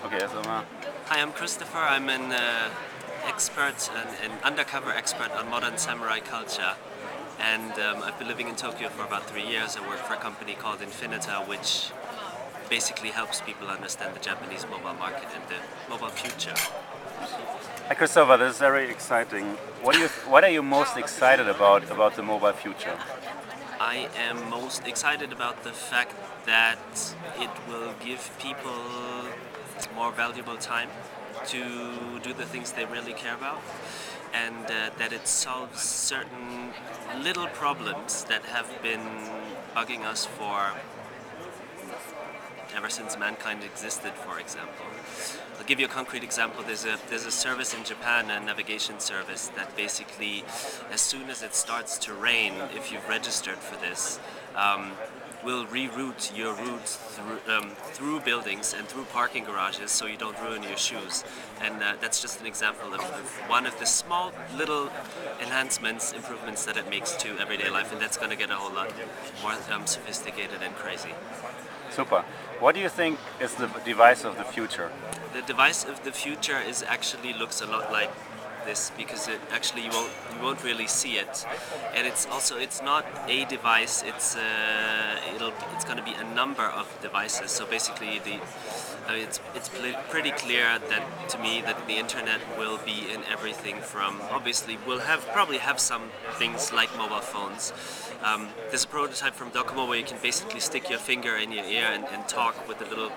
Okay, so Hi, I'm Christopher. I'm an an undercover expert on modern samurai culture, and I've been living in Tokyo for about 3 years. I work for a company called Infinita, which basically helps people understand the Japanese mobile market and the mobile future. Hi Christopher, this is very exciting. What are you most excited about the mobile future? I am most excited about the fact that it will give people more valuable time to do the things they really care about, and that it solves certain little problems that have been bugging us for ever since mankind existed, for example. I'll give you a concrete example. There's a service in Japan, a navigation service, that basically, as soon as it starts to rain, if you've registered for this, will reroute your routes through buildings and through parking garages so you don't ruin your shoes. And that's just an example of one of the small little enhancements, improvements that it makes to everyday life, and that's going to get a whole lot more sophisticated and crazy. Super. What do you think is the device of the future? The device of the future looks a lot like this, because you won't really see it, and it's not a device. It's going to be a number of devices. So basically, it's pretty clear that to me that the internet will be in everything from, obviously we'll probably have some things like mobile phones. There's a prototype from Docomo where you can basically stick your finger in your ear and talk with a little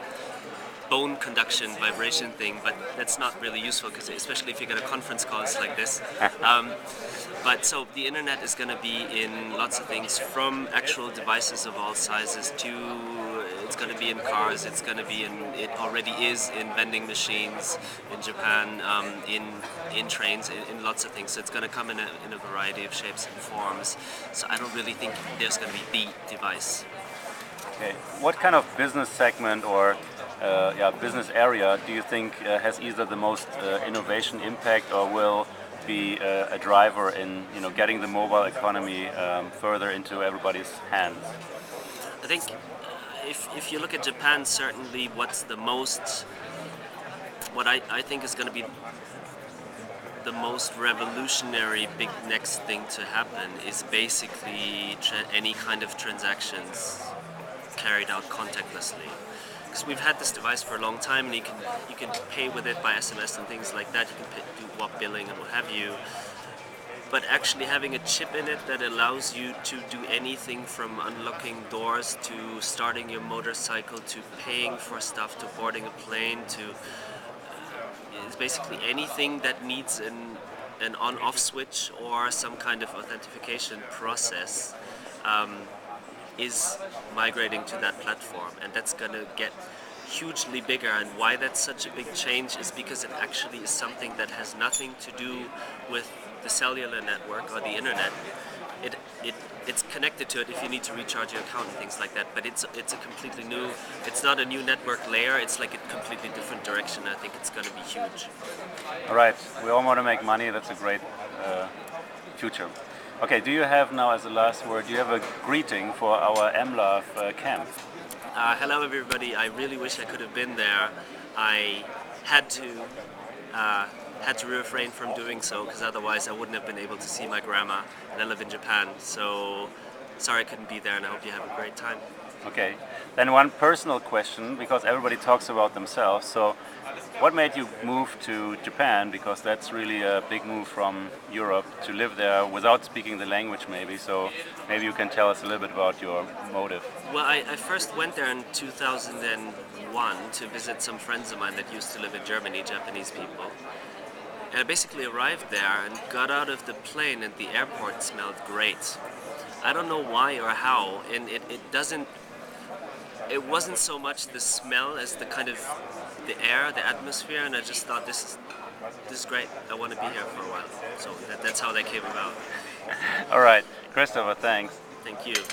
bone conduction vibration thing, but that's not really useful, because especially if you get a conference calls like this. But so the internet is going to be in lots of things, from actual devices of all sizes to it's going to be in cars. It already is in vending machines in Japan, in trains, in lots of things. So it's going to come in a variety of shapes and forms. So I don't really think there's going to be the device. Okay. What kind of business segment or business area do you think has either the most innovation impact or will be a driver in getting the mobile economy further into everybody's hands? I think if you look at Japan, certainly what I think is going to be the most revolutionary big next thing to happen is basically any kind of transactions carried out contactlessly. Because we've had this device for a long time, and you can pay with it by SMS and things like that. You can do WAP billing and what have you. But actually having a chip in it that allows you to do anything from unlocking doors to starting your motorcycle to paying for stuff to boarding a plane to it's basically anything that needs an on-off switch or some kind of authentication process is migrating to that platform, and that's going to get hugely bigger. And why that's such a big change is because it actually is something that has nothing to do with the cellular network or the internet. It's connected to it if you need to recharge your account and things like that, but it's a completely new, it's not a new network layer, it's like a completely different direction. I think it's going to be huge. All right, we all want to make money. That's a great future. Okay, do you have now, as the last word, do you have a greeting for our m.LOVE camp? Hello everybody, I really wish I could have been there. I had to refrain from doing so, because otherwise I wouldn't have been able to see my grandma, and I live in Japan, so sorry I couldn't be there, and I hope you have a great time. Okay, then one personal question, because everybody talks about themselves. So what made you move to Japan? Because that's really a big move from Europe to live there without speaking the language maybe. So maybe you can tell us a little bit about your motive. Well, I first went there in 2001 to visit some friends of mine that used to live in Germany, Japanese people. And I basically arrived there and got out of the plane, and the airport smelled great. I don't know why or how, and it wasn't so much the smell as the kind of the air, the atmosphere, and I just thought this is great. I want to be here for a while. So that's how that came about. All right, Christopher, thanks. Thank you.